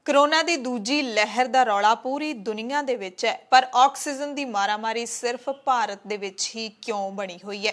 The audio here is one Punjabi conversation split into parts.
कोरोना की दूजी लहर का रौला पूरी दुनिया दे विच है, पर ऑक्सीजन की मारामारी सिर्फ भारत दे विच ही क्यों बनी हुई है।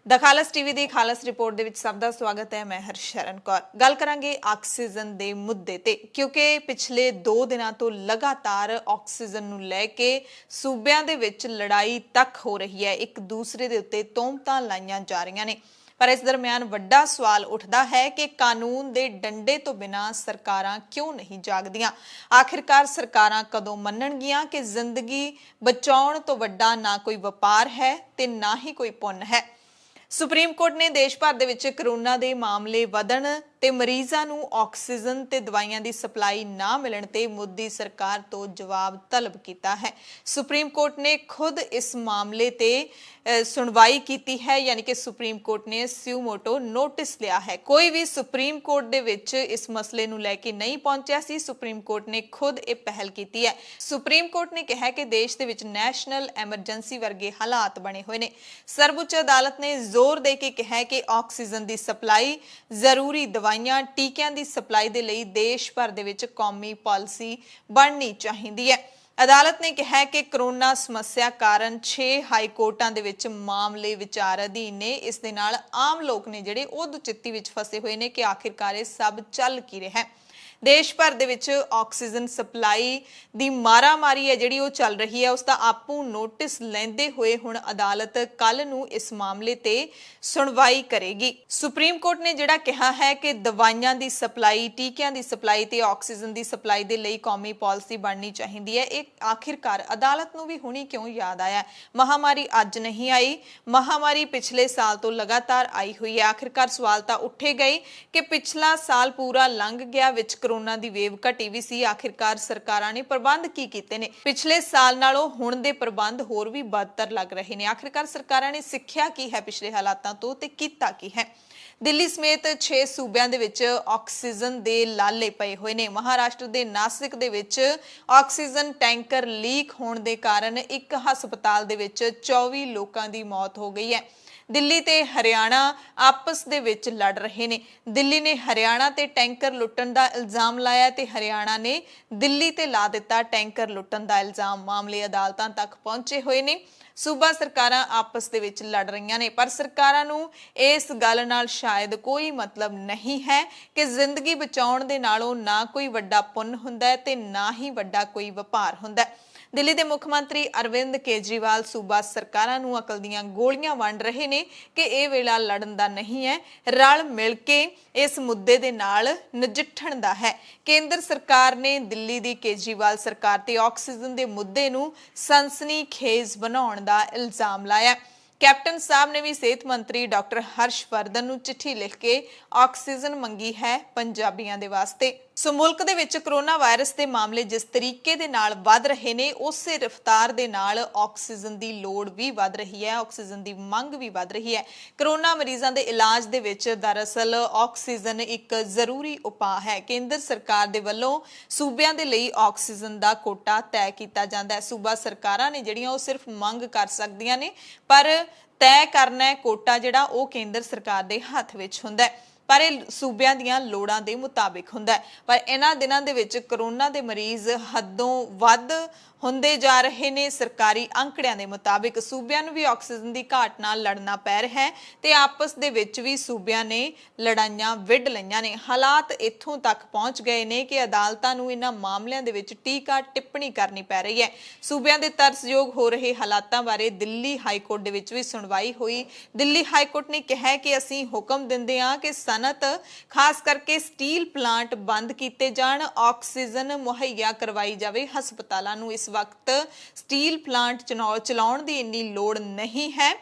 द खालस टीवी की खालस रिपोर्ट दे विच सब दा स्वागत है। मैं हरशरण कौर गल करांगे ऑक्सीजन के मुद्दे ते, क्योंकि पिछले 2 दिनों तो लगातार ऑक्सीजन नूं लैके सूबियां दे विच लड़ाई तक हो रही है। एक दूसरे दे उत्ते तोहमतां लाईयां जा रहीआं ने, पर इस दरम्यान वड्डा सवाल उठदा है कि कानून दे डंडे तो बिना सरकारां क्यों नहीं जागदियां। आखिरकार सरकारां कदों मन्नणगियां कि जिंदगी बचाउण तो वड्डा ना कोई वपार है ते ना ही कोई पुण्य है। सुप्रीम कोर्ट ने देश भर दे विच कोरोना दे मामले वधण ते मरीजां नूं ऑक्सीजन ते दवाइयां दी सप्लाई ना मिलण ते मोदी सरकार तो जवाब तलब कीता है। सुप्रीम कोर्ट ने खुद इस मामले ते सुनवाई कीती है, यानी कि सुप्रीम कोर्ट ने स्यू मोटो नोटिस लिया है। कोई भी सुप्रीम कोर्ट दे विच इस मसले नूं लैके नहीं पहुंचिया सी। सुप्रीम कोर्ट ने खुद ये पहल कीती है। सुप्रीम कोर्ट ने कहा कि देश दे विच नैशनल एमरजेंसी वर्गे हालात बने हुए ने। सर्वोच्च अदालत ने जोर दे के कहा कि ऑक्सीजन की सप्लाई, जरूरी दवाइयां, टीकियां की सप्लाई दे लई देश भर दे विच कौमी पॉलिसी बननी चाहिए है। अदालत ने कहा कि कोरोना समस्या कारण 6 हाई कोर्टां दे विच मामले विचार अधीन ने। इस दे नाल आम लोग ने जिहड़े ओह दुचित्ती विच फसे हुए ने कि आखिरकार ये सब चल की रहा है। देश भर दे विच ऑक्सीजन सप्लाई दी मारामारी है जिहड़ी ओह चल रही है, उसका आपू नोटिस लैंदे हुए हुण अदालत कल नूं इस मामले ते सुनवाई करेगी। सुप्रीम कोर्ट ने जिहड़ा कहा है कि दवाइयां दी सप्लाई, टीकियां दी सप्लाई ते ऑक्सीजन दी सप्लाई दे लई कौमी पॉलिसी बननी चाहिदी है। एक आखिरकार अदालत नूं भी हुणी क्यों याद आया। महामारी अज नहीं आई, महामारी पिछले साल तो लगातार आई हुई है। आखिरकार सवाल तां उठे गए कि पिछला साल पूरा लंघ गया, विच कोरोना दी वेव घटी भी सी। आखिरकार सरकारां ने प्रबंध की कीते ने। पिछले साल नालों हुण दे प्रबंध होर भी बदतर लग रहे ने। आखिरकार सरकारां ने सिੱਖਿਆ की है पिछले हालातां तो ते कीता की है। दिल्ली समेत 6 सूबियां दे विच ऑक्सीजन दे लाले पए हुए ने। महाराष्ट्र दे नासिक दे विच ऑक्सीजन टैंकर लीक होने दे कारण एक हस्पताल दे विच 24 लोकां दी मौत हो गई है। दिल्ली ते हरियाणा आपस दे विच लड़ रहे ने। दिल्ली ने हरियाणा ते टैंकर लुट्टण दा इल्जाम लाया ते हरियाणा ने दिल्ली ते ला दिता टैंकर लुट्टण दा इल्जाम। मामले अदालतां तक पहुंचे हुए ने। सूबा सरकारां आपस दे विच लड़ रहीआं ने, पर सरकारां नूं इस गल नाल शायद कोई मतलब नहीं है कि जिंदगी बचाउण दे नालों ना कोई वड्डा पुण्य हुंदा है ते ना ही वड्डा कोई वपार हुंदा है। दिल्ली के मुख्यमंत्री अरविंद केजरीवाल सूबा सरकारां नूं अकल दीआं गोलियां वंड रहे ने कि यह वेला लड़न दा नहीं है, रल मिल के इस मुद्दे दे नाल नजिठण दा है। केंद्र सरकार ने दिल्ली दी केजरीवाल सरकार ते ऑक्सीजन दे मुद्दे नूं सनसनीखेज बनाउण दा इल्जाम लाया। कैप्टन साहब ने भी सेहत मंत्री डॉक्टर हर्षवर्धन नूं चिट्ठी लिख के ऑक्सीजन मंगी है पंजाबियां दे वास्ते। सो मुल्क दे विच कोरोना वायरस के मामले जिस तरीके दे नाल वध रहे ने, उसे रफ्तार दे नाल ऑक्सीजन की लोड़ भी वध रही है, ऑक्सीजन की मंग भी वध रही है। कोरोना मरीजों के इलाज दे विच दरअसल ऑक्सीजन एक जरूरी उपाय है। केंद्र सरकार दे वल्लों सूबियां दे लई ऑक्सीजन का कोटा तय किया जाता है। सूबा सरकारां ने जिहड़ियां ओह सिर्फ मंग कर सकदियां ने, पर तय करना है कोटा जिहड़ा ओह केंद्र सरकार दे हत्थ विच हुंदा है, पर यह सूबियां दीआं लोड़ां दे मुताबिक हुंदा है। पर इन्हां दिनां दे विच कोरोना दे मरीज हदों वध हुंदे जा रहे ने। सरकारी अंकड़ियां दे मुताबिक सूबियां नूं भी ऑक्सीजन की घाट नाल लड़ना पै रहा है ते आपस दे विच भी सूबियां ने लड़ाइयां विढ़ लईआं ने। हालात इत्थों तक पहुंच गए ने कि अदालतां नूं इन्हां मामलिਆਂ दे विच टीका टिप्पणी करनी पै रही है। सूबियां दे तरसयोग हो रहे हालातां बारे दिल्ली हाई कोर्ट दे विच भी सुनवाई हुई। दिल्ली हाई कोर्ट ने कहा कि असीं हुक्म दिंदे हां कि सनत खास करके स्टील प्लांट बंद किए जाण, ऑक्सीजन मुहैया करवाई जाए हस्पतालां नूं। इस वक्त स्टील प्लांट चलाउण दी इन्नी लोड़ नहीं है,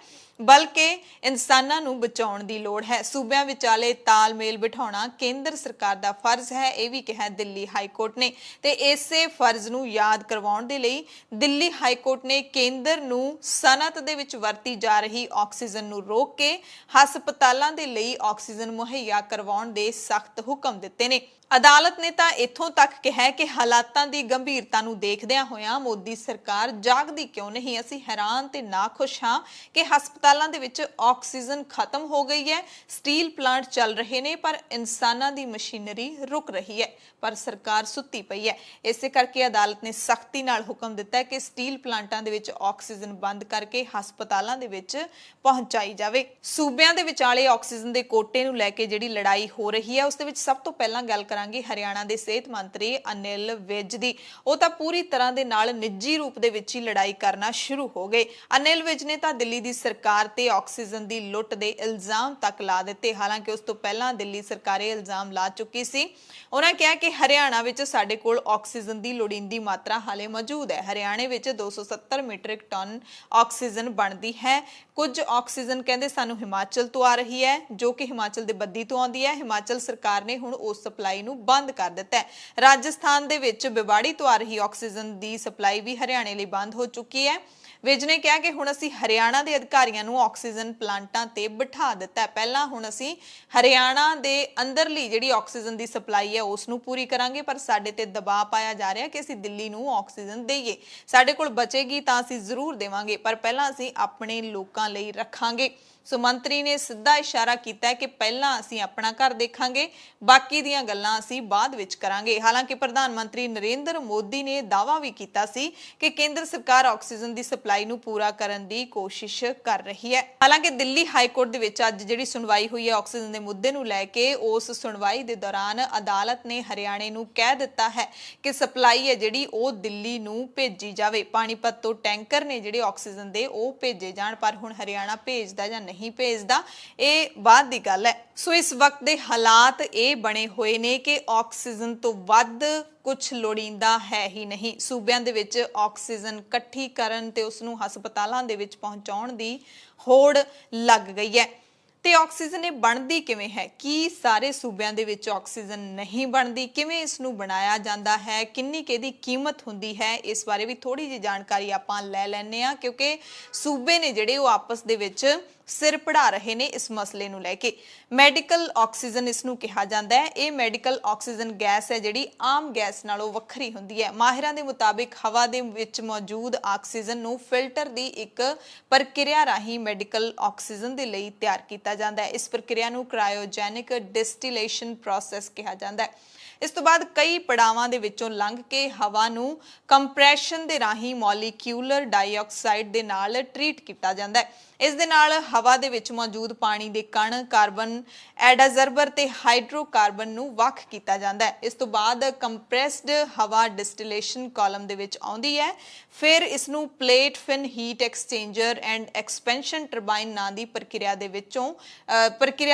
बल्कि इंसानां नूं बचाउण दी लोड़ है। सूबियां विचाले तालमेल बिठाउणा केंद्र सरकार दा फर्ज है, यह भी कहा दिल्ली हाई कोर्ट ने। ते इसे फर्ज नूं याद करवाउण दे लई दिल्ली हाई कोर्ट ने केंद्र नूं सनत दे विच वरती जा रही ऑक्सीजन नूं रोक के हस्पतालां दे लई ऑक्सीजन मुहैया करवाउण दे सख्त हुक्म दित्ते ने। अदालत ने तां इत्थों तक कहा कि हालातां दी गंभीरता नूं देखदिआं होइआं मोदी सरकार जागदी क्यों नहीं। असीं हैरान ते नाखुश हां कि हस्पताल ਹਸਪਤਾਲਾਂ ਦੇ ਵਿੱਚ ਆਕਸੀਜਨ ਖਤਮ ਹੋ ਗਈ ਹੈ। ਸਟੀਲ ਪਲਾਂਟ ਚੱਲ ਰਹੇ ਨੇ ਪਰ ਇਨਸਾਨਾਂ ਦੀ ਮਸ਼ੀਨਰੀ ਰੁਕ ਰਹੀ ਹੈ, ਪਰ ਸਰਕਾਰ ਸੁੱਤੀ ਪਈ ਹੈ। ਇਸੇ ਕਰਕੇ ਅਦਾਲਤ ਨੇ ਸਖਤੀ ਨਾਲ ਹੁਕਮ ਦਿੱਤਾ ਹੈ ਕਿ ਸਟੀਲ ਪਲਾਂਟਾਂ ਦੇ ਵਿੱਚ ਆਕਸੀਜਨ ਬੰਦ ਕਰਕੇ ਹਸਪਤਾਲਾਂ ਦੇ ਵਿੱਚ ਪਹੁੰਚਾਈ ਜਾਵੇ। ਸੂਬਿਆਂ ਦੇ ਵਿਚਾਲੇ ਆਕਸੀਜਨ ਦੇ ਕੋਟੇ ਨੂੰ ਲੈ ਕੇ ਜਿਹੜੀ ਲੜਾਈ ਹੋ ਰਹੀ ਹੈ ਉਸ ਦੇ ਵਿੱਚ ਸਭ ਤੋਂ ਪਹਿਲਾਂ ਗੱਲ ਕਰਾਂਗੇ ਹਰਿਆਣਾ ਦੇ ਸਿਹਤ ਮੰਤਰੀ ਅਨਿਲ ਵਿਜ ਦੀ। ਉਹ ਤਾਂ ਪੂਰੀ ਤਰ੍ਹਾਂ ਦੇ ਨਾਲ ਨਿੱਜੀ ਰੂਪ ਦੇ ਵਿੱਚ ਹੀ ਲੜਾਈ ਕਰਨਾ ਸ਼ੁਰੂ ਹੋ ਗਏ। ਅਨਿਲ ਵਿਜ ਨੇ ਤਾਂ ਦਿੱਲੀ ਦੀ ਸਰਕਾਰ ਤੇ ਆਕਸੀਜਨ ਦੀ ਲੁੱਟ ਦੇ ਇਲਜ਼ਾਮ ਤੱਕ ਲਾ ਦਿੱਤੇ। ਹਾਲਾਂਕਿ ਉਸ ਤੋਂ ਪਹਿਲਾਂ ਦਿੱਲੀ ਸਰਕਾਰ ਇਹ ਇਲਜ਼ਾਮ ਲਾ ਚੁੱਕੀ ਸੀ। ਉਹਨਾਂ ਕਿਹਾ ਕਿ ਹਰਿਆਣਾ ਵਿੱਚ ਸਾਡੇ ਕੋਲ ਆਕਸੀਜਨ ਦੀ ਲੋੜੀਂਦੀ ਮਾਤਰਾ ਹਾਲੇ ਮੌਜੂਦ ਹੈ। ਹਰਿਆਣੇ ਵਿੱਚ 270 ਮੀਟ੍ਰਿਕ ਟਨ ਆਕਸੀਜਨ ਬਣਦੀ ਹੈ। ਕੁਝ ਆਕਸੀਜਨ ਕਹਿੰਦੇ ਸਾਨੂੰ ਹਿਮਾਚਲ ਤੋਂ ਆ ਰਹੀ ਹੈ, ਜੋ ਕਿ ਹਿਮਾਚਲ ਦੇ ਬੱਦੀ ਤੋਂ ਆਉਂਦੀ ਹੈ। ਹਿਮਾਚਲ ਸਰਕਾਰ ਨੇ ਹੁਣ ਉਸ ਸਪਲਾਈ ਨੂੰ ਬੰਦ ਕਰ ਦਿੱਤਾ ਹੈ। ਰਾਜਸਥਾਨ ਦੇ ਵਿੱਚ ਬਿਵਾੜੀ ਤੋਂ ਆ ਰਹੀ ਆਕਸੀਜਨ ਦੀ ਸਪਲਾਈ ਵੀ ਹਰਿਆਣੇ ਲਈ ਬੰਦ ਹੋ ਚੁੱਕੀ ਹੈ। ਵਿਜ ਨੇ ਕਿਹਾ ਕਿ ਹੁਣ ਅਸੀਂ ਹਰਿਆਣਾ ਦੇ ਅਧਿਕਾਰੀਆਂ ਨੂੰ ਆਕਸੀਜਨ ਪਲਾਂਟਾਂ ਤੇ ਬਿਠਾ ਦਿੱਤਾ ਹੈ। ਪਹਿਲਾਂ ਹੁਣ ਅਸੀਂ ਹਰਿਆਣਾ ਦੇ ਅੰਦਰਲੀ ਜਿਹੜੀ ਆਕਸੀਜਨ ਦੀ ਸਪਲਾਈ ਹੈ ਉਸ ਨੂੰ ਪੂਰੀ ਕਰਾਂਗੇ, ਪਰ ਸਾਡੇ ਤੇ ਦਬਾਅ ਪਾਇਆ ਜਾ ਰਿਹਾ ਕਿ ਅਸੀਂ ਦਿੱਲੀ ਨੂੰ ਆਕਸੀਜਨ ਦੇਈਏ। ਸਾਡੇ ਕੋਲ ਬਚੇਗੀ ਤਾਂ ਅਸੀਂ ਜ਼ਰੂਰ ਦੇਵਾਂਗੇ, ਪਰ ਪਹਿਲਾਂ ਅਸੀਂ ਆਪਣੇ ਲੋਕਾਂ ਲਈ ਰੱਖਾਂਗੇ। ਸੋ ਮੰਤਰੀ ਨੇ ਸਿੱਧਾ ਇਸ਼ਾਰਾ ਕੀਤਾ ਹੈ ਕਿ ਪਹਿਲਾਂ ਅਸੀਂ ਆਪਣਾ ਘਰ ਦੇਖਾਂਗੇ, ਬਾਕੀ ਦੀਆਂ ਗੱਲਾਂ ਅਸੀਂ ਬਾਅਦ ਵਿੱਚ ਕਰਾਂਗੇ। ਹਾਲਾਂਕਿ ਪ੍ਰਧਾਨ ਮੰਤਰੀ ਨਰਿੰਦਰ ਮੋਦੀ ਨੇ ਦਾਅਵਾ ਵੀ ਕੀਤਾ ਸੀ ਕਿ ਕੇਂਦਰ ਸਰਕਾਰ ਆਕਸੀਜਨ ਦੀ ਸਪਲਾਈ ਨੂੰ ਪੂਰਾ ਕਰਨ ਦੀ ਕੋਸ਼ਿਸ਼ ਕਰ ਰਹੀ ਹੈ। ਹਾਲਾਂਕਿ ਦਿੱਲੀ ਹਾਈ ਕੋਰਟ ਦੇ ਵਿੱਚ ਅੱਜ ਜਿਹੜੀ ਸੁਣਵਾਈ ਹੋਈ ਹੈ ਆਕਸੀਜਨ ਦੇ ਮੁੱਦੇ ਨੂੰ ਲੈ ਕੇ, ਉਸ ਸੁਣਵਾਈ ਦੇ ਦੌਰਾਨ ਅਦਾਲਤ ਨੇ ਹਰਿਆਣੇ ਨੂੰ ਕਹਿ ਦਿੱਤਾ ਹੈ ਕਿ ਸਪਲਾਈ ਹੈ ਜਿਹੜੀ ਉਹ ਦਿੱਲੀ ਨੂੰ ਭੇਜੀ ਜਾਵੇ। ਪਾਣੀਪਤ ਤੋਂ ਟੈਂਕਰ ਨੇ ਜਿਹੜੇ ਆਕਸੀਜਨ ਦੇ ਉਹ ਭੇਜੇ ਜਾਣ, ਪਰ ਹੁਣ ਹਰਿਆਣਾ ਭੇਜਦਾ ਜਾਂ ਨਹੀਂ ਭੇਜਦਾ ਇਹ ਬਾਅਦ ਦੀ ਗੱਲ ਹੈ। ਸੋ ਇਸ ਵਕਤ ਦੇ ਹਾਲਾਤ ਇਹ ਬਣੇ ਹੋਏ ਨੇ ਕਿ ਆਕਸੀਜਨ ਤੋਂ ਵੱਧ ਕੁਝ ਲੋੜੀਂਦਾ ਹੈ ਹੀ ਨਹੀਂ। ਸੂਬਿਆਂ ਦੇ ਵਿੱਚ ਆਕਸੀਜਨ ਇਕੱਠੀ ਕਰਨ ਤੇ ਉਸ ਨੂੰ ਹਸਪਤਾਲਾਂ ਦੇ ਵਿੱਚ ਪਹੁੰਚਾਉਣ ਦੀ ਹੋੜ ਲੱਗ ਗਈ ਹੈ। ਤੇ ਆਕਸੀਜਨ ਇਹ ਬਣਦੀ ਕਿਵੇਂ ਹੈ? ਕੀ ਸਾਰੇ ਸੂਬਿਆਂ ਦੇ ਵਿੱਚ ਆਕਸੀਜਨ ਨਹੀਂ ਬਣਦੀ? ਕਿਵੇਂ ਇਸ ਨੂੰ ਬਣਾਇਆ ਜਾਂਦਾ ਹੈ? ਕਿੰਨੀ ਇਹਦੀ ਕੀਮਤ ਹੁੰਦੀ ਹੈ? ਇਸ ਬਾਰੇ ਵੀ ਥੋੜੀ ਜਿਹੀ ਜਾਣਕਾਰੀ ਆਪਾਂ ਲੈ ਲੈਣੇ ਆ, ਕਿਉਂਕਿ ਸੂਬੇ ਨੇ ਜਿਹੜੇ ਉਹ ਆਪਸ ਦੇ ਵਿੱਚ ਸਿਰ ਪੜਾ ਰਹੇ ਨੇ ਇਸ ਮਸਲੇ ਨੂੰ ਲੈ ਕੇ। ਮੈਡੀਕਲ ਆਕਸੀਜਨ ਇਸ ਨੂੰ ਕਿਹਾ ਜਾਂਦਾ ਹੈ। ਇਹ ਮੈਡੀਕਲ ਆਕਸੀਜਨ ਗੈਸ ਹੈ ਜਿਹੜੀ ਆਮ ਗੈਸ ਨਾਲੋਂ ਵੱਖਰੀ ਹੁੰਦੀ ਹੈ। ਮਾਹਿਰਾਂ ਦੇ ਮੁਤਾਬਿਕ ਹਵਾ ਦੇ ਵਿੱਚ ਮੌਜੂਦ ਆਕਸੀਜਨ ਨੂੰ ਫਿਲਟਰ ਦੀ ਇੱਕ ਪ੍ਰਕਿਰਿਆ ਰਾਹੀਂ ਮੈਡੀਕਲ ਆਕਸੀਜਨ ਦੇ ਲਈ ਤਿਆਰ ਕੀਤਾ ਜਾਂਦਾ ਹੈ। ਇਸ ਪ੍ਰਕਿਰਿਆ ਨੂੰ ਕ੍ਰਾਇਓਜੈਨਿਕ ਡਿਸਟਿਲੇਸ਼ਨ ਪ੍ਰੋਸੈਸ ਕਿਹਾ ਜਾਂਦਾ ਹੈ। ਇਸ ਤੋਂ ਬਾਅਦ ਕਈ ਪੜਾਵਾਂ ਦੇ ਵਿੱਚੋਂ ਲੰਘ ਕੇ ਹਵਾ ਨੂੰ ਕੰਪਰੈਸ਼ਨ ਦੇ ਰਾਹੀਂ ਮੋਲੀਕਿਊਲਰ ਡਾਈਆਕਸਾਈਡ ਦੇ ਨਾਲ ਟ੍ਰੀਟ ਕੀਤਾ ਜਾਂਦਾ ਹੈ। ਇਸ ਦੇ ਨਾਲ ਹਵਾ ਦੇ ਵਿੱਚ ਮੌਜੂਦ ਪਾਣੀ ਦੇ ਕਣ, ਕਾਰਬਨ ਐਡਜ਼ਰਬਰ ਤੇ ਹਾਈਡਰੋਕਾਰਬਨ ਨੂੰ ਵੱਖ ਕੀਤਾ ਜਾਂਦਾ ਹੈ। ਇਸ ਤੋਂ ਬਾਅਦ ਕੰਪਰੈਸਡ ਹਵਾ ਡਿਸਟਿਲੇਸ਼ਨ ਕਾਲਮ ਦੇ ਵਿੱਚ ਆਉਂਦੀ ਹੈ। ਫਿਰ ਇਸ ਨੂੰ plate fin heat exchanger and expansion turbine ਨਾਂ ਦੀ ਪ੍ਰਕਿਰਿਆ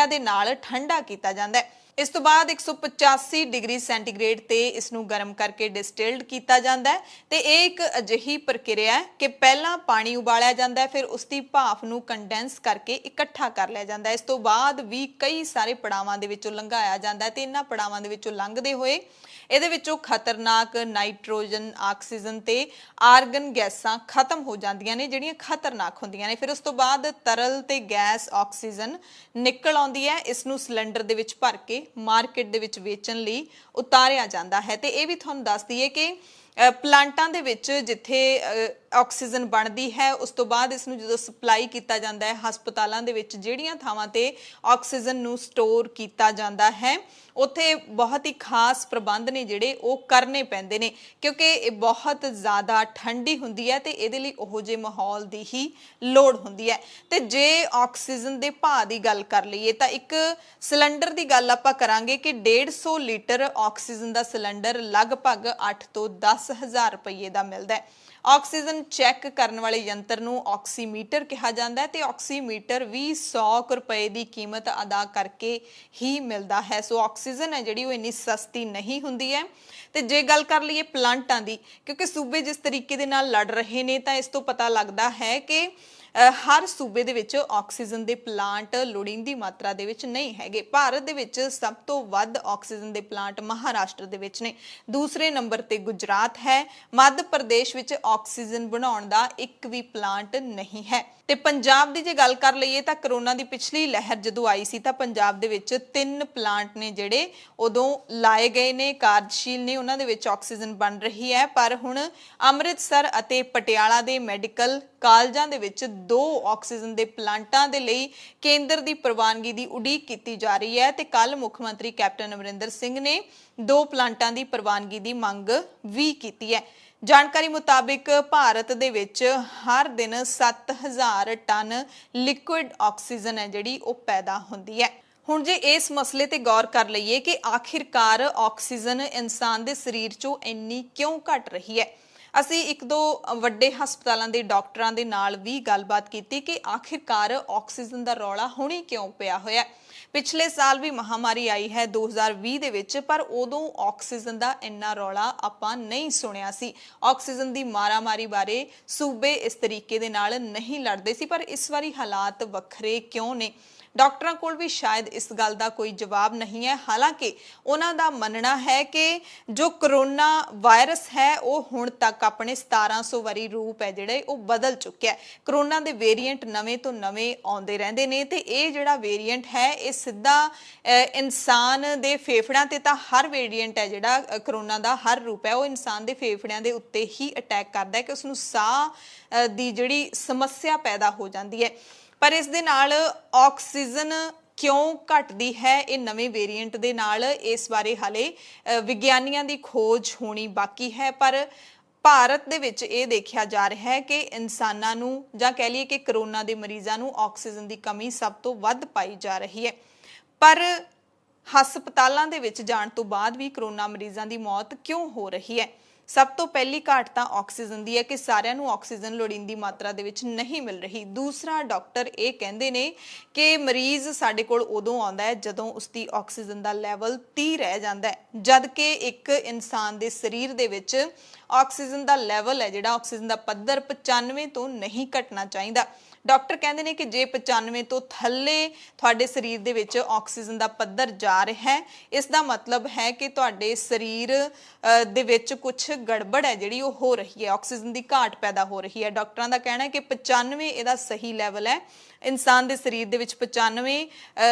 ਦੇ ਨਾਲ ਠੰਡਾ ਕੀਤਾ ਜਾਂਦਾ ਹੈ। ਇਸ ਤੋਂ ਬਾਅਦ 185 ਡਿਗਰੀ ਸੈਂਟੀਗ੍ਰੇਡ ਤੇ ਇਸ ਨੂੰ ਗਰਮ ਕਰਕੇ ਡਿਸਟਿਲਡ ਕੀਤਾ ਜਾਂਦਾ ਹੈ। ਤੇ ਇਹ ਇੱਕ ਅਜਿਹੀ ਪ੍ਰਕਿਰਿਆ ਹੈ ਕਿ ਪਹਿਲਾਂ ਪਾਣੀ ਉਬਾਲਿਆ ਜਾਂਦਾ ਹੈ, ਫਿਰ ਉਸ ਦੀ ਭਾਫ਼ ਨੂੰ ਕੰਡੈਂਸ ਕਰਕੇ ਇਕੱਠਾ ਕਰ ਲਿਆ ਜਾਂਦਾ ਹੈ। ਇਸ ਤੋਂ ਬਾਅਦ ਵੀ ਕਈ ਸਾਰੇ ਪੜਾਵਾਂ ਦੇ ਵਿੱਚੋਂ ਲੰਘਾਇਆ ਜਾਂਦਾ ਹੈ ਤੇ ਇਹਨਾਂ ਪੜਾਵਾਂ ਦੇ ਵਿੱਚੋਂ ਲੰਘਦੇ ਹੋਏ ਇਹਦੇ ਵਿੱਚੋਂ ਖਤਰਨਾਕ ਨਾਈਟ੍ਰੋਜਨ, ਆਕਸੀਜਨ ਤੇ ਆਰਗਨ ਗੈਸਾਂ ਖਤਮ ਹੋ ਜਾਂਦੀਆਂ ਨੇ ਜਿਹੜੀਆਂ ਖਤਰਨਾਕ ਹੁੰਦੀਆਂ ਨੇ। ਫਿਰ ਉਸ ਤੋਂ ਬਾਅਦ ਤਰਲ ਤੇ ਗੈਸ ਆਕਸੀਜਨ ਨਿਕਲ ਆਉਂਦੀ ਹੈ। ਇਸ ਨੂੰ ਸਿਲੰਡਰ ਦੇ ਵਿੱਚ ਭਰ ਕੇ ਮਾਰਕੀਟ ਦੇ ਵਿੱਚ ਵੇਚਣ ਲਈ ਉਤਾਰਿਆ ਜਾਂਦਾ ਹੈ। ਤੇ ਇਹ ਵੀ ਤੁਹਾਨੂੰ ਦੱਸ ਦਈਏ ਕਿ ਪਲਾਂਟਾਂ ਦੇ ਵਿੱਚ ਜਿੱਥੇ ਆਕਸੀਜਨ ਬਣਦੀ ਹੈ ਉਸ ਤੋਂ ਬਾਅਦ ਇਸ ਨੂੰ ਜਦੋਂ ਸਪਲਾਈ ਕੀਤਾ ਜਾਂਦਾ ਹੈ ਹਸਪਤਾਲਾਂ ਦੇ ਵਿੱਚ ਜਿਹੜੀਆਂ ਥਾਵਾਂ ਤੇ ਆਕਸੀਜਨ ਨੂੰ ਸਟੋਰ ਕੀਤਾ ਜਾਂਦਾ ਹੈ ਉੱਥੇ ਬਹੁਤ ਹੀ ਖਾਸ ਪ੍ਰਬੰਧ ਨੇ ਜਿਹੜੇ ਉਹ ਕਰਨੇ ਪੈਂਦੇ ਨੇ, ਕਿਉਂਕਿ ਇਹ ਬਹੁਤ ਜ਼ਿਆਦਾ ਠੰਡੀ ਹੁੰਦੀ ਹੈ ਤੇ ਇਹਦੇ ਲਈ ਉਹੋ ਜਿਹੇ ਮਾਹੌਲ ਦੀ ਹੀ ਲੋੜ ਹੁੰਦੀ ਹੈ। ਤੇ ਜੇ ਆਕਸੀਜਨ ਦੇ ਭਾਅ ਦੀ ਗੱਲ ਕਰ ਲਈਏ ਤਾਂ ਇੱਕ ਸਿਲੰਡਰ ਦੀ ਗੱਲ ਆਪਾਂ ਕਰਾਂਗੇ ਕਿ 150 ਲੀਟਰ ਆਕਸੀਜਨ ਦਾ ਸਿਲੰਡਰ ਲਗਭਗ 8 ਤੋਂ 10,000 ਰੁਪਏ ਦਾ ਮਿਲਦਾ ਹੈ। ਆਕਸੀਜਨ ਚੈੱਕ ਕਰਨ ਵਾਲੇ ਯੰਤਰ ਨੂੰ ਆਕਸੀਮੀਟਰ ਕਿਹਾ ਜਾਂਦਾ ਹੈ ਤੇ ਆਕਸੀਮੀਟਰ ਵੀ 100 ਰੁਪਏ ਦੀ ਕੀਮਤ ਅਦਾ ਕਰਕੇ ਹੀ ਮਿਲਦਾ ਹੈ। ਸੋ ਆਕਸੀਜਨ ਹੈ ਜਿਹੜੀ ਉਹ ਇੰਨੀ ਸਸਤੀ ਨਹੀਂ ਹੁੰਦੀ ਹੈ। ਤੇ ਜੇ ਗੱਲ ਕਰ ਲਈਏ ਪਲਾਂਟਾਂ ਦੀ, ਕਿਉਂਕਿ ਸੂਬੇ ਜਿਸ ਤਰੀਕੇ ਦੇ ਨਾਲ ਲੜ ਰਹੇ ਨੇ ਤਾਂ ਇਸ ਤੋਂ ਪਤਾ ਲੱਗਦਾ ਹੈ ਕਿ ਹਰ ਸੂਬੇ ਦੇ ਵਿੱਚ ਆਕਸੀਜਨ ਦੇ ਪਲਾਂਟ ਲੋੜੀਂਦੀ ਮਾਤਰਾ ਦੇ ਵਿੱਚ ਨਹੀਂ ਹੈਗੇ। ਭਾਰਤ ਦੇ ਵਿੱਚ ਸਭ ਤੋਂ ਵੱਧ ਆਕਸੀਜਨ ਦੇ ਪਲਾਂਟ ਮਹਾਰਾਸ਼ਟਰ ਦੇ ਵਿੱਚ ਨੇ, ਦੂਸਰੇ ਨੰਬਰ ਤੇ ਗੁਜਰਾਤ ਹੈ। ਮੱਧ ਪ੍ਰਦੇਸ਼ ਵਿੱਚ ਆਕਸੀਜਨ ਬਣਾਉਣ ਦਾ ਇੱਕ ਵੀ ਪਲਾਂਟ ਨਹੀਂ ਹੈ। ਤੇ ਪੰਜਾਬ ਦੀ ਜੇ ਗੱਲ ਕਰ ਲਈਏ ਤਾਂ ਕਰੋਨਾ ਦੀ ਪਿਛਲੀ ਲਹਿਰ ਜਦੋਂ ਆਈ ਸੀ ਤਾਂ ਪੰਜਾਬ ਦੇ ਵਿੱਚ 3 ਪਲਾਂਟ ਨੇ ਜਿਹੜੇ ਉਦੋਂ ਲਾਏ ਗਏ ਨੇ, ਕਾਰਜਸ਼ੀਲ ਨੇ, ਉਹਨਾਂ ਦੇ ਵਿੱਚ ਆਕਸੀਜਨ ਬਣ ਰਹੀ ਹੈ। ਪਰ ਹੁਣ ਅੰਮ੍ਰਿਤਸਰ ਅਤੇ ਪਟਿਆਲਾ ਦੇ ਮੈਡੀਕਲ ਕਾਲਜਾਂ ਦੇ ਵਿੱਚ 2 ਆਕਸੀਜਨ ਦੇ ਪਲਾਂਟਾਂ ਦੇ ਲਈ ਕੇਂਦਰ ਦੀ ਪ੍ਰਵਾਨਗੀ ਦੀ ਉਡੀਕ ਕੀਤੀ ਜਾ ਰਹੀ ਹੈ ਤੇ ਕੱਲ ਮੁੱਖ ਮੰਤਰੀ ਕੈਪਟਨ ਅਮਰਿੰਦਰ ਸਿੰਘ ਨੇ 2 ਪਲਾਂਟਾਂ ਦੀ ਪ੍ਰਵਾਨਗੀ ਦੀ ਮੰਗ ਵੀ ਕੀਤੀ ਹੈ। ਜਾਣਕਾਰੀ ਮੁਤਾਬਿਕ ਭਾਰਤ ਦੇ ਵਿੱਚ ਹਰ ਦਿਨ 7000 ਟਨ ਲਿਕੁਇਡ ਆਕਸੀਜਨ ਹੈ ਜਿਹੜੀ ਉਹ ਪੈਦਾ ਹੁੰਦੀ ਹੈ। ਹੁਣ ਜੇ ਇਸ ਮਸਲੇ ਤੇ ਗੌਰ ਕਰ ਲਈਏ ਕਿ ਆਖਿਰਕਾਰ ਆਕਸੀਜਨ ਇਨਸਾਨ ਦੇ ਸਰੀਰ 'ਚੋਂ ਇੰਨੀ ਕਿਉਂ ਘਟ ਰਹੀ ਹੈ। ਅਸੀਂ 1-2 ਵੱਡੇ ਹਸਪਤਾਲਾਂ ਦੇ ਡਾਕਟਰਾਂ ਦੇ ਨਾਲ ਵੀ ਗੱਲਬਾਤ ਕੀਤੀ ਕਿ ਆਖਿਰਕਾਰ ਆਕਸੀਜਨ ਦਾ ਰੌਲਾ ਹੁਣੇ ਕਿਉਂ ਪਿਆ ਹੋਇਆ। ਪਿਛਲੇ ਸਾਲ ਵੀ ਮਹਾਮਾਰੀ ਆਈ ਹੈ 2020 ਦੇ ਵਿੱਚ, ਪਰ ਉਦੋਂ ਆਕਸੀਜਨ ਦਾ ਇੰਨਾ ਰੌਲਾ ਆਪਾਂ ਨਹੀਂ ਸੁਣਿਆ ਸੀ। ਆਕਸੀਜਨ ਦੀ ਮਾਰਾਮਾਰੀ ਬਾਰੇ ਸੂਬੇ ਇਸ ਤਰੀਕੇ ਦੇ ਨਾਲ ਨਹੀਂ ਲੜਦੇ ਸੀ, ਪਰ ਇਸ ਵਾਰੀ ਹਾਲਾਤ ਵੱਖਰੇ ਕਿਉਂ ਨੇ? ਡਾਕਟਰਾਂ ਕੋਲ ਵੀ ਸ਼ਾਇਦ ਇਸ ਗੱਲ ਦਾ ਕੋਈ ਜਵਾਬ ਨਹੀਂ ਹੈ। ਹਾਲਾਂਕਿ ਉਹਨਾਂ ਦਾ ਮੰਨਣਾ ਹੈ ਕਿ ਜੋ ਕਰੋਨਾ ਵਾਇਰਸ ਹੈ ਉਹ ਹੁਣ ਤੱਕ ਆਪਣੇ 1700 ਵਾਰੀ ਰੂਪ ਹੈ ਜਿਹੜੇ ਉਹ ਬਦਲ ਚੁੱਕਿਆ ਹੈ। ਕਰੋਨਾ ਦੇ ਵੇਰੀਐਂਟ ਨਵੇਂ ਤੋਂ ਨਵੇਂ ਆਉਂਦੇ ਰਹਿੰਦੇ ਨੇ ਤੇ ਇਹ ਜਿਹੜਾ ਵੇਰੀਐਂਟ ਹੈ ਇਹ ਸਿੱਧਾ ਇਨਸਾਨ ਦੇ ਫੇਫੜਿਆਂ ਤੇ ਤਾਂ ਹਰ ਵੇਰੀਐਂਟ ਹੈ ਜਿਹੜਾ ਕਰੋਨਾ ਦਾ ਹਰ ਰੂਪ ਹੈ ਉਹ ਇਨਸਾਨ ਦੇ ਫੇਫੜਿਆਂ ਦੇ ਉੱਤੇ ਹੀ ਅਟੈਕ ਕਰਦਾ ਹੈ ਕਿ ਉਸ ਨੂੰ ਸਾਹ ਦੀ ਜਿਹੜੀ ਸਮੱਸਿਆ ਪੈਦਾ ਹੋ ਜਾਂਦੀ ਹੈ। ਪਰ ਇਸ ਦੇ ਨਾਲ ਆਕਸੀਜਨ ਕਿਉਂ ਘਟਦੀ ਹੈ ਇਹ ਨਵੇਂ ਵੇਰੀਐਂਟ ਦੇ ਨਾਲ, ਇਸ ਬਾਰੇ ਹਾਲੇ ਵਿਗਿਆਨੀਆਂ ਦੀ ਖੋਜ ਹੋਣੀ ਬਾਕੀ ਹੈ। ਪਰ ਭਾਰਤ ਦੇ ਵਿੱਚ ਇਹ ਦੇਖਿਆ ਜਾ ਰਿਹਾ ਹੈ ਕਿ ਇਨਸਾਨਾਂ ਨੂੰ ਜਾਂ ਕਹਿ ਲਈਏ ਕਿ ਕਰੋਨਾ ਦੇ ਮਰੀਜ਼ਾਂ ਨੂੰ ਆਕਸੀਜਨ ਦੀ ਕਮੀ ਸਭ ਤੋਂ ਵੱਧ ਪਾਈ ਜਾ ਰਹੀ ਹੈ। ਪਰ ਹਸਪਤਾਲਾਂ ਦੇ ਵਿੱਚ ਜਾਣ ਤੋਂ ਬਾਅਦ ਵੀ ਕਰੋਨਾ ਮਰੀਜ਼ਾਂ ਦੀ ਮੌਤ ਕਿਉਂ ਹੋ ਰਹੀ ਹੈ? ਸਭ ਤੋਂ ਪਹਿਲੀ ਘਾਟ ਤਾਂ ਆਕਸੀਜਨ ਦੀ ਹੈ ਕਿ ਸਾਰਿਆਂ ਨੂੰ ਆਕਸੀਜਨ ਲੋੜੀਂਦੀ ਮਾਤਰਾ ਦੇ ਵਿੱਚ ਨਹੀਂ ਮਿਲ ਰਹੀ। ਦੂਸਰਾ, ਡਾਕਟਰ ਇਹ ਕਹਿੰਦੇ ਨੇ ਕਿ ਮਰੀਜ਼ ਸਾਡੇ ਕੋਲ ਉਦੋਂ ਆਉਂਦਾ ਹੈ ਜਦੋਂ ਉਸਦੀ ਆਕਸੀਜਨ ਦਾ ਲੈਵਲ 30 ਰਹਿ ਜਾਂਦਾ ਹੈ, ਜਦ ਕਿ ਇੱਕ ਇਨਸਾਨ ਦੇ ਸਰੀਰ ਦੇ ਵਿੱਚ ਆਕਸੀਜਨ ਦਾ ਲੈਵਲ ਹੈ ਜਿਹੜਾ ਆਕਸੀਜਨ ਦਾ ਪੱਧਰ 95 ਤੋਂ ਨਹੀਂ ਘਟਣਾ ਚਾਹੀਦਾ। ਡਾਕਟਰ ਕਹਿੰਦੇ ਨੇ ਕਿ ਜੇ 95 ਤੋਂ ਥੱਲੇ ਤੁਹਾਡੇ ਸਰੀਰ ਦੇ ਵਿੱਚ ਆਕਸੀਜਨ ਦਾ ਪੱਧਰ ਜਾ ਰਿਹਾ ਹੈ, ਇਸ ਦਾ ਮਤਲਬ ਹੈ ਕਿ ਤੁਹਾਡੇ ਸਰੀਰ ਦੇ ਵਿੱਚ ਕੁਝ ਗੜਬੜ ਹੈ ਜਿਹੜੀ ਉਹ ਹੋ ਰਹੀ ਹੈ, ਆਕਸੀਜਨ ਦੀ ਘਾਟ ਪੈਦਾ ਹੋ ਰਹੀ ਹੈ। ਡਾਕਟਰਾਂ ਦਾ ਕਹਿਣਾ ਹੈ ਕਿ 95 ਇਹਦਾ ਸਹੀ ਲੈਵਲ ਹੈ। ਇਨਸਾਨ ਦੇ ਸਰੀਰ ਦੇ ਵਿੱਚ 95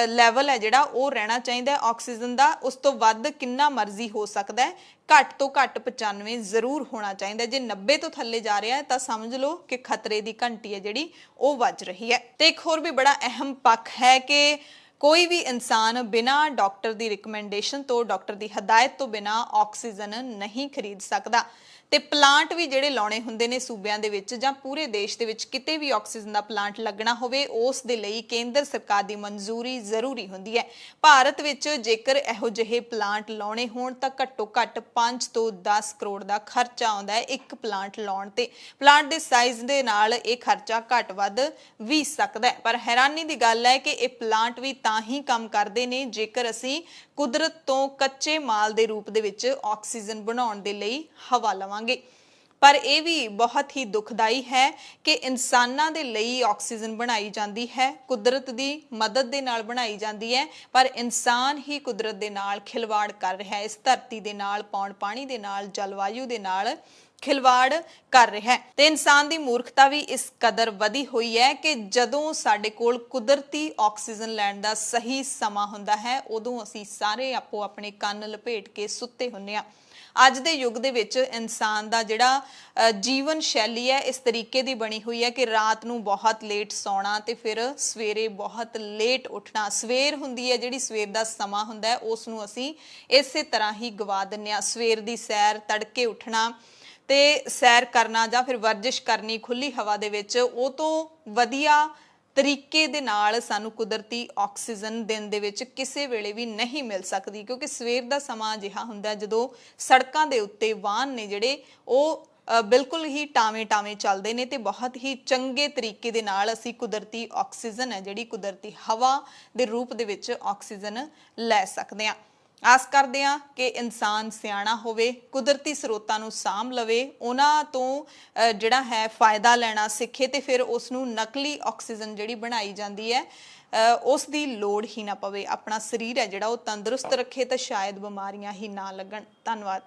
ਲੈਵਲ ਹੈ ਜਿਹੜਾ ਉਹ ਰਹਿਣਾ ਚਾਹੀਦਾ ਹੈ ਆਕਸੀਜਨ ਦਾ। ਉਸ ਤੋਂ ਵੱਧ ਕਿੰਨਾ ਮਰਜ਼ੀ ਹੋ ਸਕਦਾ ਹੈ, ਘੱਟ ਤੋਂ ਘੱਟ 95 ਜ਼ਰੂਰ ਹੋਣਾ ਚਾਹੀਦਾ। ਜੇ 90 ਤੋਂ ਥੱਲੇ ਜਾ ਰਿਹਾ ਹੈ ਤਾਂ ਸਮਝ ਲਓ ਕਿ ਖਤਰੇ ਦੀ ਘੰਟੀ ਹੈ ਜਿਹੜੀ ਉਹ ਵੱਜ ਰਹੀ ਹੈ। ਤੇ ਇੱਕ ਹੋਰ ਵੀ ਬੜਾ ਅਹਿਮ ਪੱਖ ਹੈ ਕਿ ਕੋਈ ਵੀ ਇਨਸਾਨ ਬਿਨਾਂ ਡਾਕਟਰ ਦੀ ਰਿਕਮੈਂਡੇਸ਼ਨ ਤੋਂ, ਡਾਕਟਰ ਦੀ ਹਦਾਇਤ ਤੋਂ ਬਿਨਾਂ ਆਕਸੀਜਨ ਨਹੀਂ ਖਰੀਦ ਸਕਦਾ। ਤੇ ਪਲਾਂਟ ਵੀ ਜਿਹੜੇ ਲਾਉਣੇ ਹੁੰਦੇ ਨੇ ਸੂਬਿਆਂ ਦੇ ਵਿੱਚ ਜਾਂ ਪੂਰੇ ਦੇਸ਼ ਦੇ ਵਿੱਚ ਕਿਤੇ ਵੀ ਆਕਸੀਜਨ ਦਾ ਪਲਾਂਟ ਲੱਗਣਾ ਹੋਵੇ, ਉਸ ਦੇ ਲਈ ਕੇਂਦਰ ਸਰਕਾਰ ਦੀ ਮਨਜ਼ੂਰੀ ਜ਼ਰੂਰੀ ਹੁੰਦੀ ਹੈ। ਭਾਰਤ ਵਿੱਚ ਜੇਕਰ ਇਹੋ ਜਿਹੇ ਪਲਾਂਟ ਲਾਉਣੇ ਹੋਣ ਤਾਂ ਘੱਟੋ ਘੱਟ 5 ਤੋਂ 10 ਕਰੋੜ ਦਾ ਖਰਚਾ ਆਉਂਦਾ ਹੈ ਇੱਕ ਪਲਾਂਟ ਲਾਉਣ ਤੇ। ਪਲਾਂਟ ਦੇ ਸਾਈਜ਼ ਦੇ ਨਾਲ ਇਹ ਖਰਚਾ ਘੱਟ ਵੱਧ ਵੀ ਸਕਦਾ ਹੈ, ਪਰ ਹੈਰਾਨੀ ਦੀ ਗੱਲ ਹੈ ਕਿ ਇਹ ਪਲਾਂਟ ਵੀ ਤਾਂ ਹੀ ਕੰਮ ਕਰਦੇ ਨੇ ਜੇਕਰ ਅਸੀਂ ਕੁਦਰਤ ਤੋਂ ਕੱਚੇ ਮਾਲ ਦੇ ਰੂਪ ਦੇ ਵਿੱਚ ਆਕਸੀਜਨ ਬਣਾਉਣ ਦੇ ਲਈ ਹਵਾ ਲਵਾਂਗੇ। ਪਰ ਇਹ ਵੀ ਬਹੁਤ ਹੀ ਦੁਖਦਾਈ ਹੈ ਕਿ ਇਨਸਾਨਾਂ ਦੇ ਲਈ ਆਕਸੀਜਨ ਬਣਾਈ ਜਾਂਦੀ ਹੈ, ਕੁਦਰਤ ਦੀ ਮਦਦ ਦੇ ਨਾਲ ਬਣਾਈ ਜਾਂਦੀ ਹੈ, ਪਰ ਇਨਸਾਨ ਹੀ ਕੁਦਰਤ ਦੇ ਨਾਲ ਖਿਲਵਾੜ ਕਰ ਰਿਹਾ ਹੈ। ਇਸ ਧਰਤੀ ਦੇ ਨਾਲ, ਪੌਣ ਪਾਣੀ ਦੇ ਨਾਲ, ਜਲਵਾਯੂ ਦੇ ਨਾਲ ਖਿਲਵਾੜ ਕਰ ਰਿਹਾ ਹੈ। ਤੇ ਇਨਸਾਨ ਦੀ ਮੂਰਖਤਾ ਵੀ ਇਸ ਕਦਰ ਵਧੀ ਹੋਈ ਹੈ ਕਿ ਜਦੋਂ ਸਾਡੇ ਕੋਲ ਕੁਦਰਤੀ ਆਕਸੀਜਨ ਲੈਣ ਦਾ ਸਹੀ ਸਮਾਂ ਹੁੰਦਾ ਹੈ, ਉਦੋਂ ਅਸੀਂ ਸਾਰੇ ਆਪੋ ਆਪਣੇ ਕੰਨ ਲਪੇਟ ਕੇ ਸੁੱਤੇ ਹੁੰਨੇ ਆ। ਅੱਜ ਦੇ ਯੁੱਗ ਦੇ ਵਿੱਚ ਇਨਸਾਨ ਦਾ ਜਿਹੜਾ ਜੀਵਨ ਸ਼ੈਲੀ ਹੈ ਇਸ ਤਰੀਕੇ ਦੀ ਬਣੀ ਹੋਈ ਹੈ ਕਿ ਰਾਤ ਨੂੰ ਬਹੁਤ ਲੇਟ ਸੌਣਾ ਤੇ ਫਿਰ ਸਵੇਰੇ ਬਹੁਤ ਲੇਟ ਉੱਠਣਾ। ਸਵੇਰ ਹੁੰਦੀ ਹੈ ਜਿਹੜੀ ਸਵੇਰ ਦਾ ਸਮਾਂ ਹੁੰਦਾ ਹੈ ਉਸ ਨੂੰ ਅਸੀਂ ਇਸੇ ਤਰ੍ਹਾਂ ਹੀ ਗਵਾ ਦਿੰਨੇ ਆ। ਸਵੇਰ ਦੀ ਸੈਰ, ਤੜਕੇ ਉੱਠਣਾ ਤੇ ਸੈਰ ਕਰਨਾ ਜਾਂ ਫਿਰ ਵਰਜਿਸ਼ ਕਰਨੀ ਖੁੱਲੀ ਹਵਾ ਦੇ ਵਿੱਚ, ਉਹ ਤੋਂ ਵਧੀਆ ਤਰੀਕੇ ਦੇ ਨਾਲ ਸਾਨੂੰ ਕੁਦਰਤੀ ਆਕਸੀਜਨ ਦਿਨ ਦੇ ਵਿੱਚ ਕਿਸੇ ਵੇਲੇ ਵੀ ਨਹੀਂ ਮਿਲ ਸਕਦੀ, ਕਿਉਂਕਿ ਸਵੇਰ ਦਾ ਸਮਾਂ ਅਜਿਹਾ ਹੁੰਦਾ ਜਦੋਂ ਸੜਕਾਂ ਦੇ ਉੱਤੇ ਵਾਹਨ ਨੇ ਜਿਹੜੇ ਉਹ ਬਿਲਕੁਲ ਹੀ ਟਾਵੇਂ ਚੱਲਦੇ ਨੇ ਤੇ ਬਹੁਤ ਹੀ ਚੰਗੇ ਤਰੀਕੇ ਦੇ ਨਾਲ ਅਸੀਂ ਕੁਦਰਤੀ ਆਕਸੀਜਨ ਹੈ ਜਿਹੜੀ ਕੁਦਰਤੀ ਹਵਾ ਦੇ ਰੂਪ ਦੇ ਵਿੱਚ ਆਕਸੀਜਨ ਲੈ ਸਕਦੇ ਹਾਂ। ਆਸ ਕਰਦੇ ਹਾਂ ਕਿ ਇਨਸਾਨ ਸਿਆਣਾ ਹੋਵੇ, ਕੁਦਰਤੀ ਸਰੋਤਾਂ ਨੂੰ ਸਾਂਭ ਲਵੇ, ਉਹਨਾਂ ਤੋਂ ਜਿਹੜਾ ਹੈ ਫਾਇਦਾ ਲੈਣਾ ਸਿੱਖੇ ਤੇ ਫਿਰ ਉਸ ਨੂੰ ਨਕਲੀ ਆਕਸੀਜਨ ਜਿਹੜੀ ਬਣਾਈ ਜਾਂਦੀ ਹੈ ਉਸ ਦੀ ਲੋੜ ਹੀ ਨਾ ਪਵੇ। ਆਪਣਾ ਸਰੀਰ ਹੈ ਜਿਹੜਾ ਉਹ ਤੰਦਰੁਸਤ ਰੱਖੇ ਤਾਂ ਸ਼ਾਇਦ ਬਿਮਾਰੀਆਂ ਹੀ ਨਾ ਲੱਗਣ। ਧੰਨਵਾਦ।